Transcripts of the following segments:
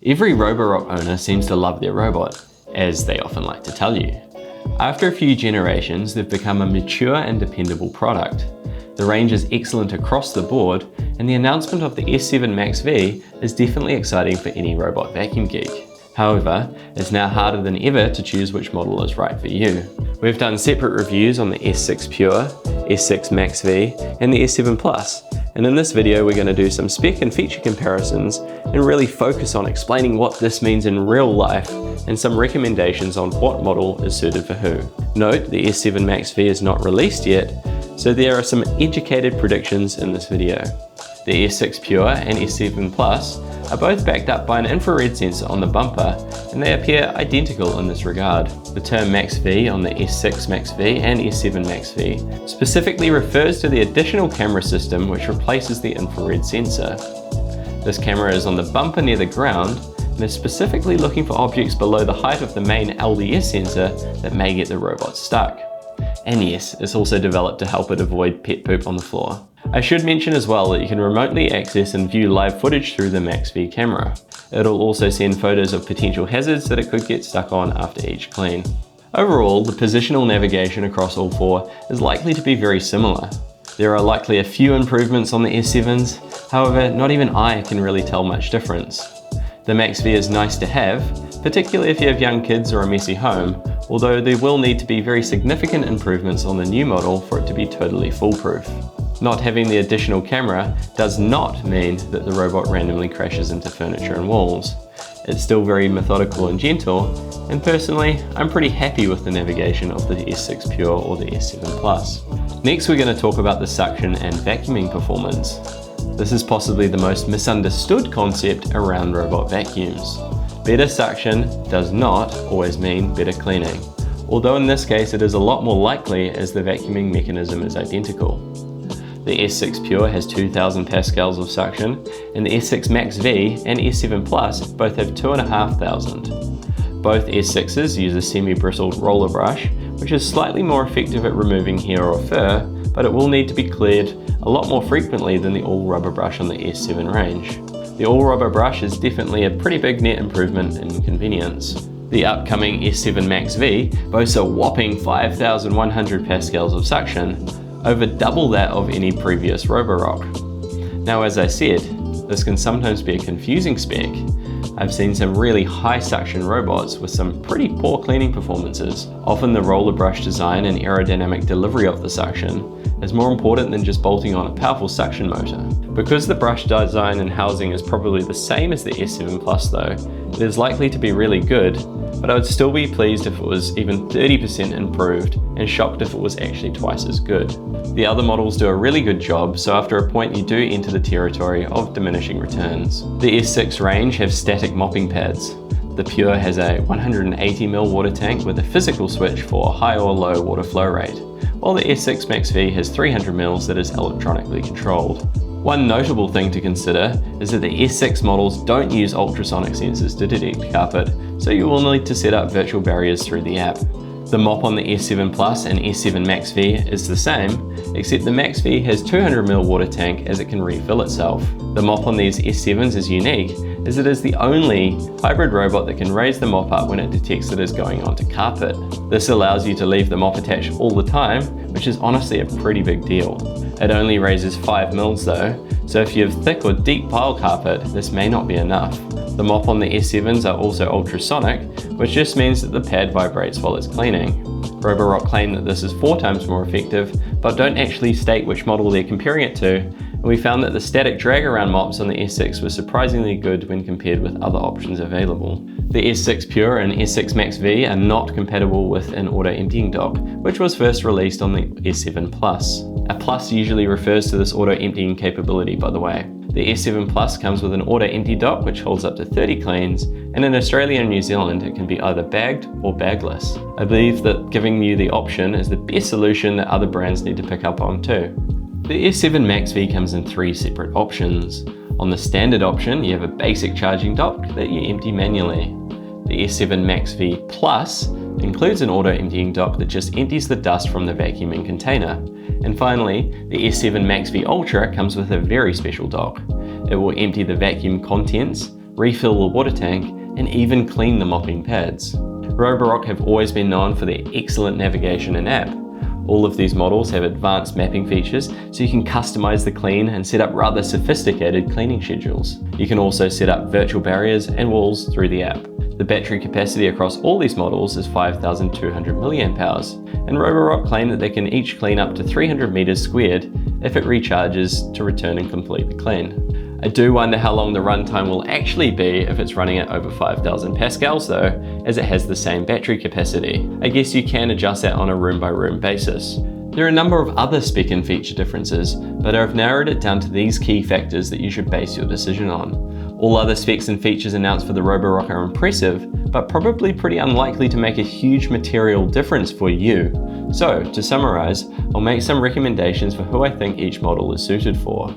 Every Roborock owner seems to love their robot, as they often like to tell you. After a few generations, they've become a mature and dependable product. The range is excellent across the board, and the announcement of the S7 MaxV is definitely exciting for any robot vacuum geek. However, it's now harder than ever to choose which model is right for you. We've done separate reviews on the S6 Pure, S6 MaxV, and the S7 Plus, and in this video we're going to do some spec and feature comparisons and really focus on explaining what this means in real life and some recommendations on what model is suited for who. Note, the S7 MaxV is not released yet, so there are some educated predictions in this video. The S6 Pure and S7 Plus are both backed up by an infrared sensor on the bumper, and they appear identical in this regard. The term MaxV on the S6 MaxV and S7 MaxV specifically refers to the additional camera system which replaces the infrared sensor. This camera is on the bumper near the ground and is specifically looking for objects below the height of the main LDS sensor that may get the robot stuck. And yes, it's also developed to help it avoid pet poop on the floor. I should mention as well that you can remotely access and view live footage through the MaxV camera. It'll also send photos of potential hazards that it could get stuck on after each clean. Overall, the positional navigation across all four is likely to be very similar. There are likely a few improvements on the S7s, however, not even I can really tell much difference. The MaxV is nice to have, particularly if you have young kids or a messy home, although there will need to be very significant improvements on the new model for it to be totally foolproof. Not having the additional camera does not mean that the robot randomly crashes into furniture and walls. It's still very methodical and gentle, and personally, I'm pretty happy with the navigation of the S6 Pure or the S7 Plus. Next, we're going to talk about the suction and vacuuming performance. This is possibly the most misunderstood concept around robot vacuums. Better suction does not always mean better cleaning, although in this case it is a lot more likely as the vacuuming mechanism is identical. The S6 Pure has 2000 pascals of suction, and the S6 MaxV and S7 Plus both have 2500. Both S6s use a semi-bristled roller brush, which is slightly more effective at removing hair or fur, but it will need to be cleared a lot more frequently than the all-rubber brush on the S7 range. The all-rubber brush is definitely a pretty big net improvement in convenience. The upcoming S7 MaxV boasts a whopping 5100 pascals of suction, over double that of any previous Roborock. Now, as I said, this can sometimes be a confusing spec. I've seen some really high suction robots with some pretty poor cleaning performances. Often the roller brush design and aerodynamic delivery of the suction is more important than just bolting on a powerful suction motor. Because the brush design and housing is probably the same as the S7 Plus though, it is likely to be really good, but I would still be pleased if it was even 30% improved and shocked if it was actually twice as good. The other models do a really good job, so after a point you do enter the territory of diminishing returns. The S6 range have static mopping pads. The Pure has a 180ml water tank with a physical switch for high or low water flow rate, while the S6 MaxV has 300ml that is electronically controlled. One notable thing to consider is that the S6 models don't use ultrasonic sensors to detect carpet, so you will need to set up virtual barriers through the app. The mop on the S7 Plus and S7 MaxV is the same, except the MaxV has 200ml water tank as it can refill itself. The mop on these S7s is unique, as it is the only hybrid robot that can raise the mop up when it detects that it is going onto carpet. This allows you to leave the mop attached all the time, which is honestly a pretty big deal. It only raises 5ml though, so if you have thick or deep pile carpet, this may not be enough. The mop on the S7s are also ultrasonic, which just means that the pad vibrates while it's cleaning. Roborock claim that this is 4 times more effective, but don't actually state which model they're comparing it to, and we found that the static drag around mops on the S6 was surprisingly good when compared with other options available. The S6 Pure and S6 MaxV are not compatible with an auto emptying dock, which was first released on the S7 Plus. A plus usually refers to this auto emptying capability, by the way. The S7 Plus comes with an auto empty dock which holds up to 30 cleans, and in Australia and New Zealand it can be either bagged or bagless. I believe that giving you the option is the best solution that other brands need to pick up on too. The S7 MaxV comes in 3 separate options. On the standard option, you have a basic charging dock that you empty manually. The S7 MaxV Plus includes an auto emptying dock that just empties the dust from the vacuuming container. And finally, the S7 MaxV Ultra comes with a very special dock. It will empty the vacuum contents refill the water tank, and even clean the mopping pads. Roborock have always been known for their excellent navigation and app. All of these models have advanced mapping features, so you can customize the clean and set up rather sophisticated cleaning schedules. You can also set up virtual barriers and walls through the app. The battery capacity across all these models is 5,200 mAh, and Roborock claim that they can each clean up to 300 meters squared if it recharges to return and complete the clean. I do wonder how long the runtime will actually be if it's running at over 5,000 pascals though, as it has the same battery capacity. I guess you can adjust that on a room by room basis. There are a number of other spec and feature differences, but I've narrowed it down to these key factors that you should base your decision on. All other specs and features announced for the Roborock are impressive, but probably pretty unlikely to make a huge material difference for you. So, to summarize, I'll make some recommendations for who I think each model is suited for.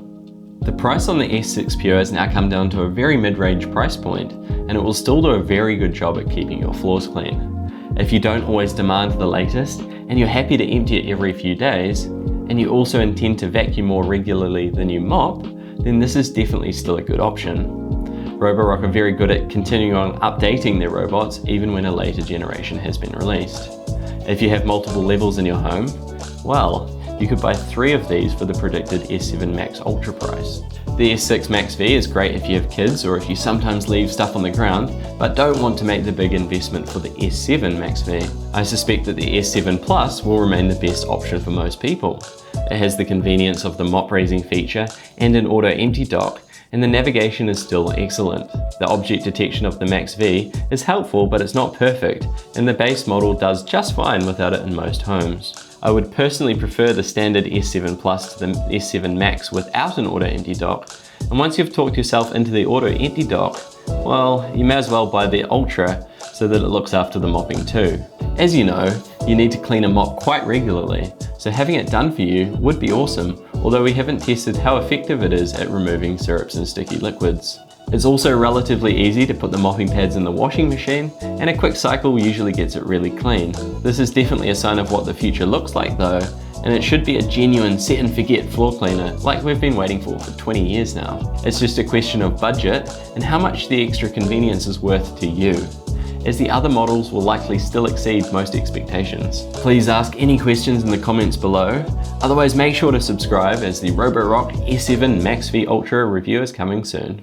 The price on the S6 Pure has now come down to a very mid-range price point, and it will still do a very good job at keeping your floors clean. If you don't always demand the latest, and you're happy to empty it every few days, and you also intend to vacuum more regularly than you mop, then this is definitely still a good option. Roborock are very good at continuing on updating their robots even when a later generation has been released. If you have multiple levels in your home, well, you could buy 3 of these for the predicted S7 Max Ultra price. The S6 MaxV is great if you have kids or if you sometimes leave stuff on the ground, but don't want to make the big investment for the S7 MaxV. I suspect that the S7 Plus will remain the best option for most people. It has the convenience of the mop raising feature and an auto empty dock, and the navigation is still excellent. The object detection of the MaxV is helpful, but it's not perfect, and the base model does just fine without it in most homes. I would personally prefer the standard S7 Plus to the S7 Max without an auto empty dock, and once you've talked yourself into the auto empty dock, well, you may as well buy the Ultra so that it looks after the mopping too. As you know, you need to clean a mop quite regularly, so having it done for you would be awesome, although we haven't tested how effective it is at removing syrups and sticky liquids. It's also relatively easy to put the mopping pads in the washing machine, and a quick cycle usually gets it really clean. This is definitely a sign of what the future looks like though, and it should be a genuine set and forget floor cleaner like we've been waiting for 20 years now. It's just a question of budget and how much the extra convenience is worth to you, as the other models will likely still exceed most expectations. Please ask any questions in the comments below, otherwise make sure to subscribe as the Roborock S7 MaxV Ultra review is coming soon.